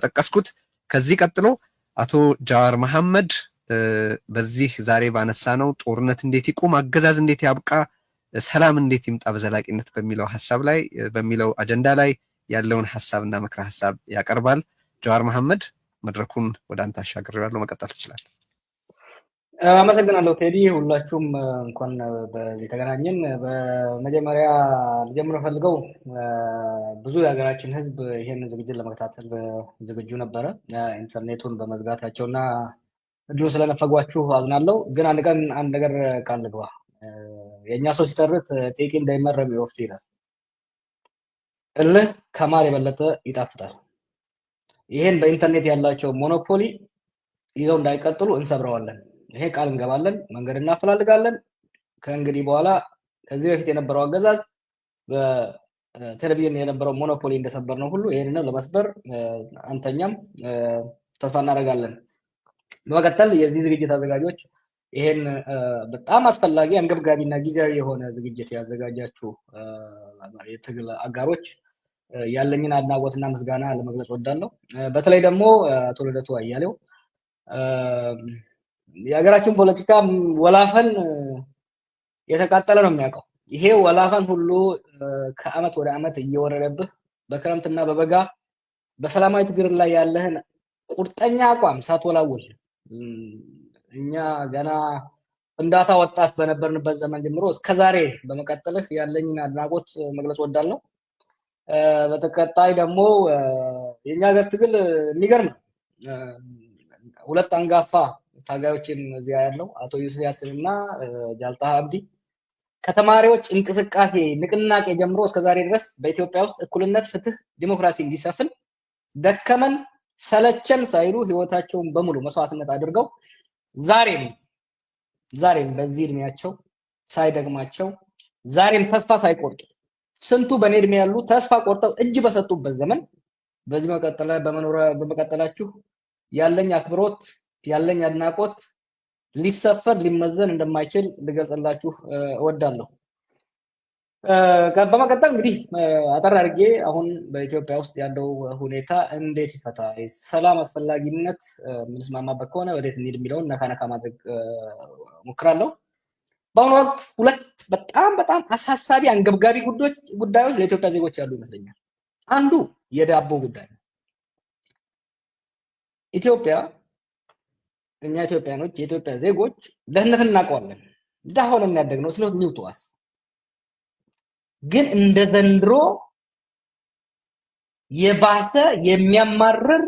እንደጠቀስኩት ከዚህ ቀጥሎ አቶ ጃዋር መሐመድ በዚህ ዛሬ ባነሳ ነው ጦርነት እንዴት ይቆም፣ አገዛዝ እንዴት ያብቃ፣ ሰላም እንዴት ይምጣ በዘላቂነት በሚለው ሐሳብ ላይ በሚለው አጀንዳ ላይ ያለውን ሐሳብና ምክረ ሐሳብ ያቀርባል። ጃዋር መሐመድ መድረኩን ወደ አንተ አሻግሬዋለሁ፣ መቀጠል ትችላለህ። አመሰግናለሁ ቴዲ። ሁላችሁም እንኳን በዚህ ተገናኘን። በመጀመሪያ ልጀምር ፈልገው ብዙ የሀገራችን ሕዝብ ይሄን ዝግጅት ለመከታተል ዝግጁ ነበረ። ኢንተርኔቱን በመዝጋታቸውና እድሉ ስለነፈጓችሁ አዝናለሁ። ግን አንድ ነገር ቃል ልግባ። የእኛ ሰው ሲተርት ጤቂ እንዳይመረም ይወፍት ይላል። እልህ ከማር የበለጠ ይጣፍጣል። ይሄን በኢንተርኔት ያላቸው ሞኖፖሊ ይዘው እንዳይቀጥሉ እንሰብረዋለን። ይሄ ቃል እንገባለን። መንገድ እናፈላልጋለን። ከእንግዲህ በኋላ ከዚህ በፊት የነበረው አገዛዝ በቴሌቪዥን የነበረው ሞኖፖሊ እንደሰበር ነው ሁሉ ይሄንን ለመስበር አንተኛም ተስፋ እናደርጋለን። በመቀጠል የዚህ ዝግጅት አዘጋጆች ይሄን በጣም አስፈላጊ አንገብጋቢና ጊዜያዊ የሆነ ዝግጅት ያዘጋጃችሁ የትግል አጋሮች ያለኝን አድናቆትና ምስጋና ለመግለጽ ወዳለሁ። በተለይ ደግሞ አቶ ልደቱ አያሌው የሀገራችን ፖለቲካ ወላፈን የተቃጠለ ነው የሚያውቀው። ይሄ ወላፈን ሁሉ ከአመት ወደ አመት እየወረደብህ በክረምትና በበጋ በሰላማዊ ትግል ላይ ያለህን ቁርጠኛ አቋም ሳትወላውል እኛ ገና ፍንዳታ ወጣት በነበርንበት ዘመን ጀምሮ እስከዛሬ በመቀጠልህ ያለኝን አድናቆት መግለጽ ወዳለሁ። በተከታይ ደግሞ የኛ ሀገር ትግል የሚገርም ነው። ሁለት አንጋፋ ታጋዮችን እዚያ ያለው አቶ ዩሱፍ ያሲንና ጃልታ አብዲ ከተማሪዎች እንቅስቃሴ ንቅናቄ ጀምሮ እስከዛሬ ድረስ በኢትዮጵያ ውስጥ እኩልነት፣ ፍትህ፣ ዲሞክራሲ እንዲሰፍን ደከመን ሰለቸን ሳይሉ ህይወታቸውን በሙሉ መስዋዕትነት አድርገው ዛሬም በዚህ እድሜያቸው ሳይደግማቸው ዛሬም ተስፋ ሳይቆርጡ ስንቱ በኔ እድሜ ያሉ ተስፋ ቆርጠው እጅ በሰጡበት ዘመን በዚህ በመቀጠላችሁ ያለኝ አክብሮት ያለኝ አድናቆት ሊሰፈር ሊመዘን እንደማይችል ልገልጽላችሁ እወዳለሁ። በመቀጠል እንግዲህ አጠር አድርጌ አሁን በኢትዮጵያ ውስጥ ያለው ሁኔታ እንዴት ይፈታ፣ ሰላም አስፈላጊነት የምንስማማበት ከሆነ ወዴት እንሂድ የሚለውን ነካ ማድረግ ሞክራለሁ። በአሁኑ ወቅት ሁለት በጣም አሳሳቢ አንገብጋቢ ጉዳዮች ለኢትዮጵያ ዜጎች ያሉ ይመስለኛል። አንዱ የዳቦ ጉዳይ ነው። እኛ ኢትዮጵያኖች የኢትዮጵያ ዜጎች ደህንነትን እናውቀዋለን። ድሃ ሆነን ያደግነው ስለሆነ ኒውቶዋስ ግን እንደ ዘንድሮ የባሰ የሚያማርር